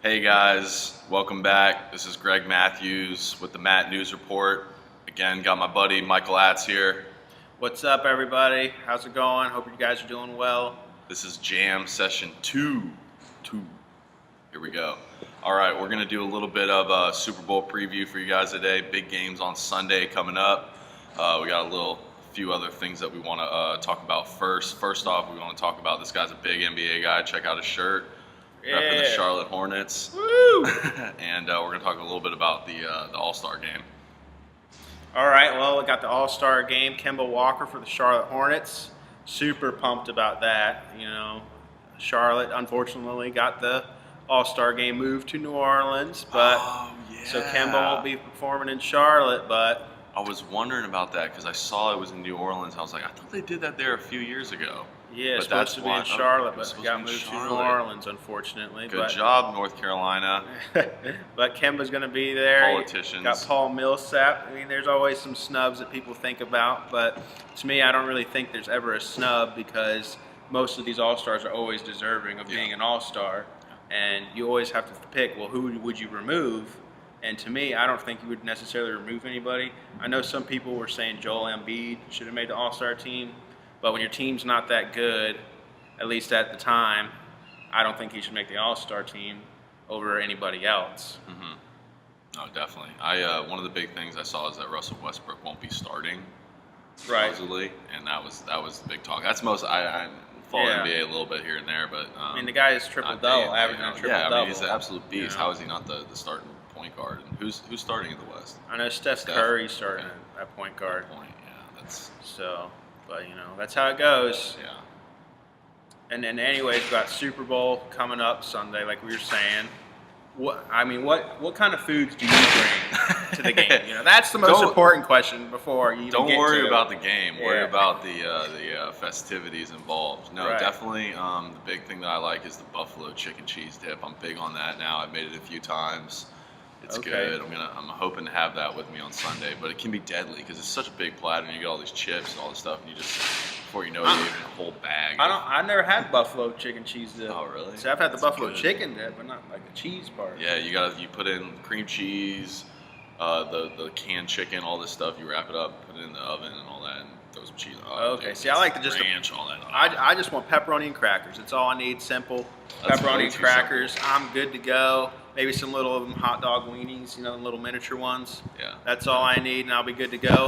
Hey guys, welcome back. This is Greg Matthews with the Matt News Report. Again, got my buddy Michael Atz here. What's up, everybody? How's it going? Hope you guys are doing well. This is GAM Session 2. Here we go. All right, we're going to do a little bit of a Super Bowl preview for you guys today. Big games on Sunday coming up. We got a few other things that we want to talk about first. First off, we want to talk about this guy's a big NBA guy. Check out his shirt. Repping the Charlotte Hornets. Woo! And we're going to talk a little bit about the All-Star game. All right, well, we got the All-Star game. Kemba Walker for the Charlotte Hornets. Super pumped about that. Charlotte, unfortunately, got the All-Star game moved to New Orleans. But So Kemba won't be performing in Charlotte, but I was wondering about that because I saw it was in New Orleans. I was like, I thought they did that there a few years ago. yeah, it's supposed to be in Charlotte, but it got moved to New Orleans, unfortunately. Good job, North Carolina. But Kemba's going to be there. Politicians. Got Paul Millsap. I mean, there's always some snubs that people think about, but to me, I don't really think there's ever a snub because most of these All-Stars are always deserving of being an All-Star, and you always have to pick, well, who would you remove? And to me, I don't think you would necessarily remove anybody. I know some people were saying Joel Embiid should have made the All-Star team, but when your team's not that good, at least at the time, I don't think he should make the All-Star team over anybody else. Mm-hmm. No, definitely. One of the big things I saw is that Russell Westbrook won't be starting, supposedly, and that was the big talk. That's most I follow NBA a little bit here and there, but I mean the guy is triple-double, averaging a triple-double. Yeah, I mean he's an absolute beast. How is he not the starting point guard? And who's starting in the West? I know Steph Curry starting at point guard. That's so. But that's how it goes. Yeah. And then, anyways, we got Super Bowl coming up Sunday, like we were saying. What kind of foods do you bring to the game? That's the most important question before you even don't worry to about the game. Worry about the festivities involved. No, definitely. The big thing that I like is the buffalo chicken cheese dip. I'm big on that now. I've made it a few times. It's good. I'm hoping to have that with me on Sunday, but it can be deadly because it's such a big platter, and you get all these chips and all this stuff, and you just before you know it, you're eating a whole bag. I've never had buffalo chicken cheese dip. Oh really? See, I've had the buffalo chicken dip, but not like the cheese part. Yeah, you put in cream cheese, the canned chicken, all this stuff. You wrap it up, put it in the oven, and all that, and throw some cheese on. Okay, see, I like to just ranch, all that. I just want pepperoni and crackers. It's all I need. Simple pepperoni and crackers. I'm good to go. Maybe some little hot dog weenies, the little miniature ones. Yeah. That's all I need, and I'll be good to go.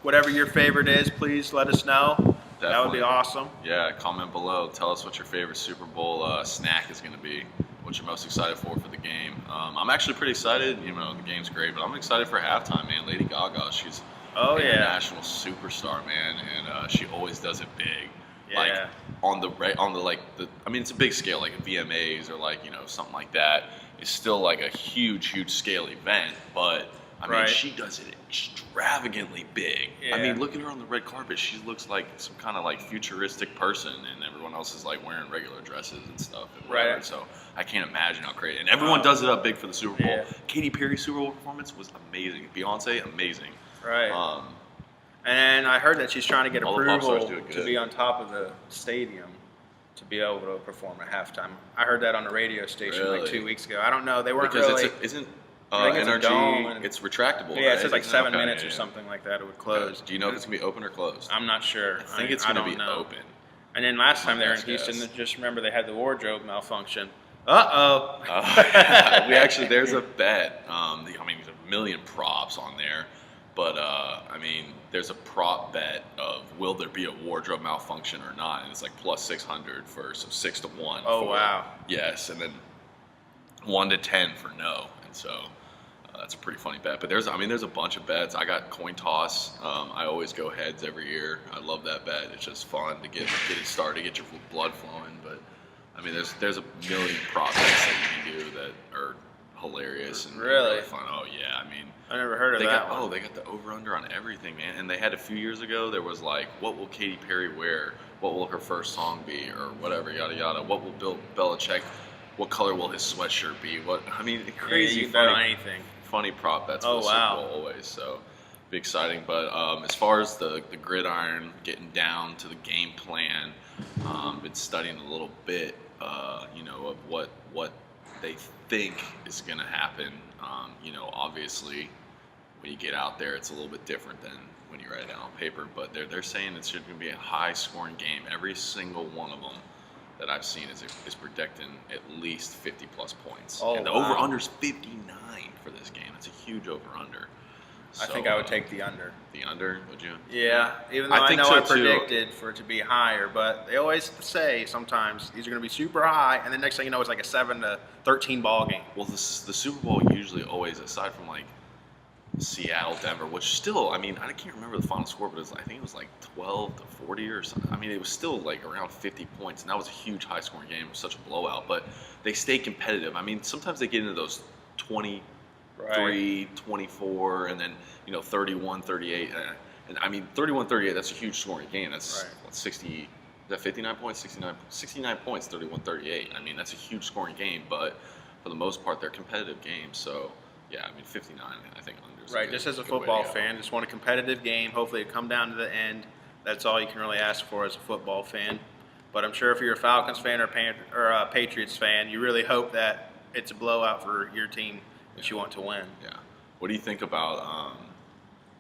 Whatever your favorite is, please let us know. Definitely. That would be awesome. Yeah, comment below. Tell us what your favorite Super Bowl snack is going to be. What you're most excited for the game. I'm actually pretty excited. The game's great, but I'm excited for halftime, man. Lady Gaga, she's an international superstar, man, and she always does it big. Yeah. Like it's a big scale, like VMAs or something like that. It's still like a huge scale event, but I mean she does it extravagantly big. Yeah. I mean, look at her on the red carpet. She looks like some kind of like futuristic person, and everyone else is like wearing regular dresses and stuff. And whatever. So I can't imagine how crazy. And everyone does it up big for the Super Bowl. Yeah. Katy Perry's Super Bowl performance was amazing. Beyonce, amazing. Right. And I heard that she's trying to get approval to be on top of the stadium to be able to perform at halftime. I heard that on the radio station like 2 weeks ago. I don't know. They weren't really. Isn't NRG, it's retractable. Yeah, it says like 7 minutes or something like that. It would close. Do you know if it's gonna be open or closed? I'm not sure. I think it's gonna be open. And then last time they were in Houston, just remember they had the wardrobe malfunction. We actually, there's a bet. There's a million props on there, but there's a prop bet of will there be a wardrobe malfunction or not, and it's like plus 600 for 6 to 1. Oh wow. Yes, and then 1 to 10 for no, and so. That's a pretty funny bet, but there's a bunch of bets. I got coin toss. I always go heads every year. I love that bet. It's just fun to get it started, get your blood flowing. But there's a million prop bets that you can do that are hilarious and really fun. Oh yeah, I never heard of that. They got the over under on everything, man. And they had a few years ago. There was like, what will Katy Perry wear? What will her first song be, or whatever, yada yada. What will Bill Belichick? What color will his sweatshirt be? Crazy you bet on anything. Funny prop bets for the Super Bowl always, so be exciting. But as far as the gridiron, getting down to the game plan, been studying a little bit, of what they think is going to happen. You know, obviously, when you get out there, it's a little bit different than when you write it down on paper. But they're saying it's going to be a high-scoring game. Every single one of them that I've seen is predicting at least 50-plus points. Oh, and the wow. over-under's 59 for this game. It's a huge over-under. I think I would take the under. The under, would you? Yeah, even though I I think know so, I too. predicted for it to be higher, but they always say sometimes these are going to be super high, and then next thing you know, it's like a 7-13 ball game. Well, the Super Bowl usually always, aside from like Seattle, Denver, which still, I mean, I can't remember the final score, but I think it was like 12-40 or something. I mean, it was still like around 50 points, and that was a huge high-scoring game. It was such a blowout, but they stay competitive. I mean, sometimes they get into those 23, 24, and then, you know, 31, 38. And I mean, 31, 38, that's a huge scoring game. That's what, 60, is that 59 points? 69 points, 31, 38. I mean, that's a huge scoring game, but for the most part, they're competitive games. So, yeah, I mean, 59, I think under. Right, just as a football fan, just want a competitive game. Hopefully it come down to the end. That's all you can really ask for as a football fan. But I'm sure if you're a Falcons fan or a Patriots fan, you really hope that it's a blowout for your team that you want to win. Yeah. What do you think about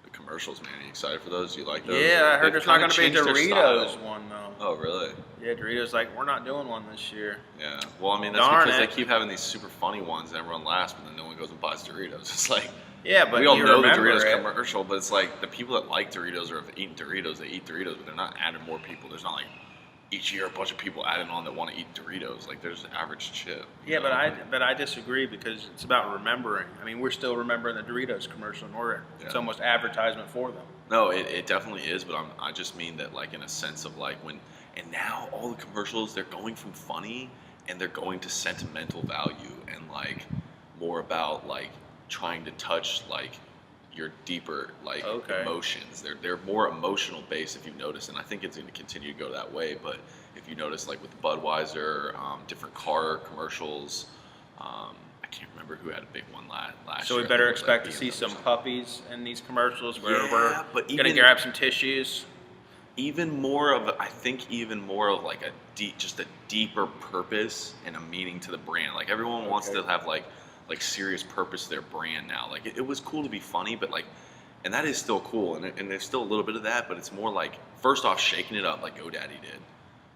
the commercials, man? Are you excited for those? Do you like those? Yeah, I heard They've there's not going kinda to be a changed their Doritos style. one, though. Oh, really? Yeah, Doritos like, we're not doing one this year. Yeah. Well, I mean, that's Darn because it. they keep having these super funny ones and everyone laughs, but then no one goes and buys Doritos. It's like, Yeah, but we all you know the remember Doritos it. commercial, but it's like the people that like Doritos or have eaten Doritos, they eat Doritos, but they're not adding more people. There's not like each year a bunch of people adding on that want to eat Doritos. Like, there's average chip. Yeah, but I disagree because it's about remembering. I mean, we're still remembering the Doritos commercial, and it's almost advertisement for them. No, it definitely is, but I just mean that, like, in a sense of like when, and now all the commercials, they're going from funny and they're going to sentimental value and like more about like trying to touch like your deeper like emotions. They're more emotional based, if you notice, and I think it's going to continue to go that way. But if you notice, like with Budweiser, different car commercials, I can't remember who had a big one last So year. we better I think it was, like, expect to see BMW some or something. puppies in these commercials where Yeah, we're but going to even- grab some tissues. Even more of like just a deeper purpose and a meaning to the brand. Like everyone wants to have like serious purpose to their brand now. Like it was cool to be funny, but like, and that is still cool, and there's still a little bit of that, but it's more like first off shaking it up like GoDaddy did.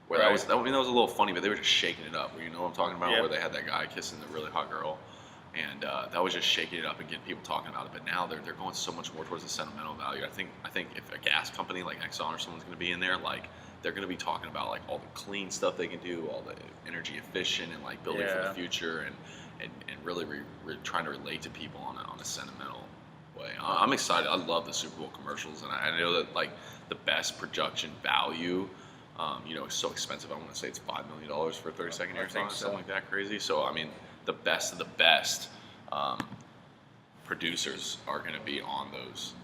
Where that was a little funny, but they were just shaking it up. You know what I'm talking about? Yep. Where they had that guy kissing the really hot girl. And that was just shaking it up and getting people talking about it. But now they're going so much more towards the sentimental value. I think if a gas company like Exxon or someone's going to be in there, like they're going to be talking about like all the clean stuff they can do, all the energy efficient, and like building for the future, and really trying to relate to people on a sentimental way. I'm excited. I love the Super Bowl commercials, and I know that like the best production value. You know, it's so expensive. I want to say it's $5 million for a 30-second airtime, something like that crazy. So I mean, the best of the best producers are going to be on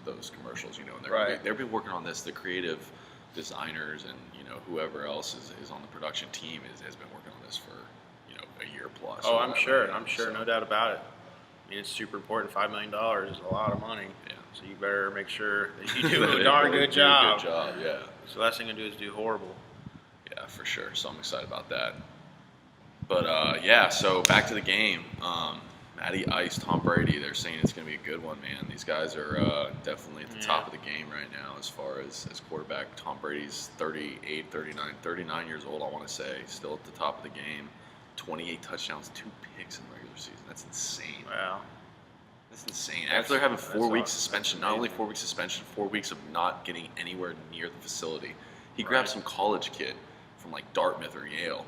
those commercials. You know, and they've been working on this. The creative designers and whoever else is on the production team has been working on this for a year plus. Oh, I'm sure. No doubt about it. I mean, it's super important. $5 million is a lot of money. Yeah. So you better make sure that you do a darn good job. Good job, yeah. So the last thing to do is do horrible. Yeah, for sure. So I'm excited about that. But yeah, so back to the game. Matty Ice, Tom Brady. They're saying it's going to be a good one, man. These guys are definitely at the top of the game right now as far as quarterback. Tom Brady's 39 years old, I want to say. Still at the top of the game. 28 touchdowns, 2 picks in the regular season. That's insane. Wow. That's insane. After they're having 4 weeks suspension, not only 4 weeks suspension, 4 weeks of not getting anywhere near the facility. He grabbed some college kid from like Dartmouth or Yale.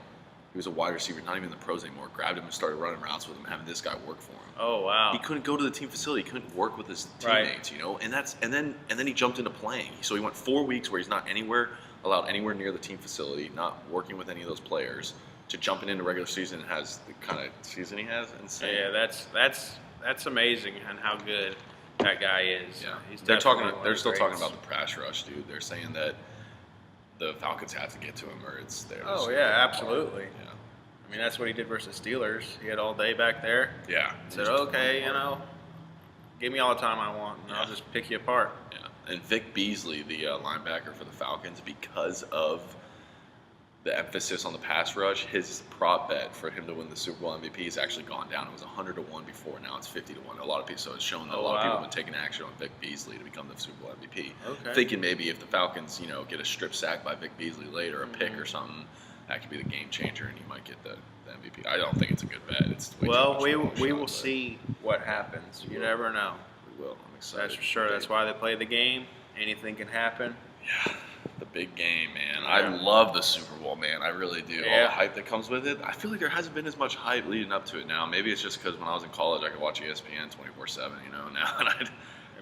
He was a wide receiver, not even in the pros anymore. Grabbed him and started running routes with him, having this guy work for him. Oh wow! He couldn't go to the team facility. He couldn't work with his teammates, and then he jumped into playing. So he went 4 weeks where he's not allowed anywhere near the team facility, not working with any of those players, to jumping into regular season and has the kind of season he has. Insane. Yeah, that's amazing, and how good that guy is. Yeah, He's they're still talking greats. about the pass rush, dude. They're saying that the Falcons have to get to him, or it's theirs. Oh yeah, absolutely. Yeah. I mean, that's what he did versus Steelers. He had all day back there. Yeah. He said, okay, give me all the time I want, and I'll just pick you apart. Yeah. And Vic Beasley, the linebacker for the Falcons, because of the emphasis on the pass rush, his prop bet for him to win the Super Bowl MVP has actually gone down. It was 100-1 before, now it's 50-1. A lot of people, so it's showing that a lot of people have been taking action on Vic Beasley to become the Super Bowl MVP. Okay. Thinking maybe if the Falcons, get a strip sack by Vic Beasley later, a pick or something, that could be the game changer, and he might get the MVP. I don't think it's a good bet. It's way Well, too much we will see what happens. You never know. We will. I'm excited. That's for sure. That's why they play the game. Anything can happen. Yeah, the big game, man. Yeah. I love the Super Bowl, man. I really do. Yeah. All the hype that comes with it. I feel like there hasn't been as much hype leading up to it now. Maybe it's just because when I was in college, I could watch ESPN 24/7. Now, and I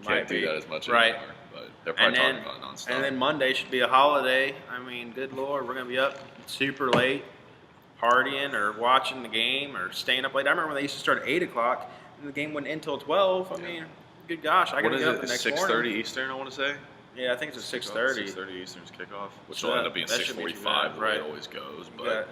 can't do that as much anymore. But they're probably talking about it nonstop. And then Monday should be a holiday. I mean, good Lord, we're gonna be up super late, partying or watching the game or staying up late. I remember when they used to start at 8 o'clock and the game went in till 12. I mean, good gosh, I gotta get up the next morning. 6:30 Eastern, I want to say. Yeah, I think it's at 6:30. 6:30 Eastern's kickoff, which So will end up being that shouldn't be too 6:45, bad, the way it right. always goes. But Yeah.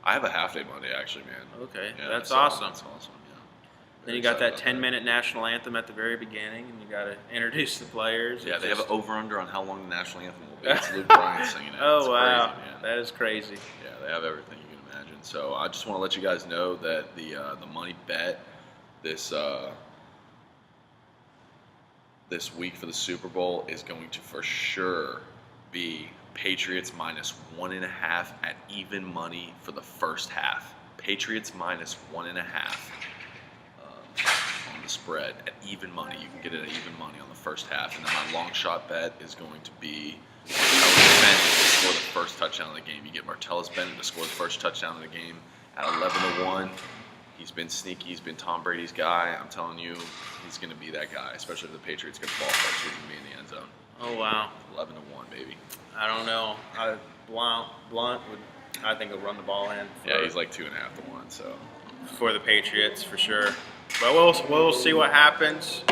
I have a half day Monday, actually, man. Okay, Yeah, that's so awesome. That's awesome. Yeah. Then Very you got that excited about 10-minute national anthem at the very beginning, and you got to introduce the players. Yeah, It's they have an just- over/under on how long the national anthem will be. It's Luke Bryan singing it. Oh It's wow, crazy, man. that is crazy. Yeah, they have everything you can imagine. So I just want to let you guys know that the money bet this week for the Super Bowl is going to for sure be Patriots -1.5 at even money for the first half. Patriots -1.5 on the spread at even money. You can get it at even money on the first half. And then my long shot bet is going to be Martellus Bennett to score the first touchdown of the game. You get Martellus Bennett to score the first touchdown of the game at 11-1. He's been sneaky. He's been Tom Brady's guy. I'm telling you, he's going to be that guy, especially if the Patriots get the ball first. He's going to be in the end zone. Oh wow. 11-1, baby. I don't know. Blunt would, I think, will run the ball in. Yeah, he's like 2.5-1. So For the Patriots for sure. But we'll see what happens.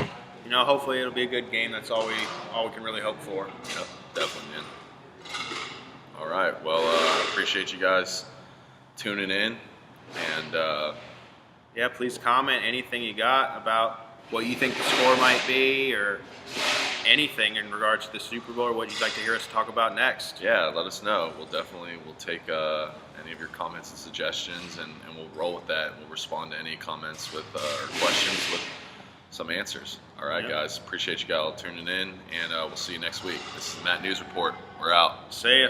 Hopefully it'll be a good game. That's all we can really hope for. yep, definitely, man. All right. Well, appreciate you guys tuning in, and Yeah, please comment anything you got about what you think the score might be, or anything in regards to the Super Bowl, or what you'd like to hear us talk about next. yeah, let us know. We'll take any of your comments and suggestions, and we'll roll with that. We'll respond to any comments with or questions with some answers. All right, Yeah. guys. Appreciate you guys all tuning in, and we'll see you next week. This is the Matt News Report. We're out. See ya.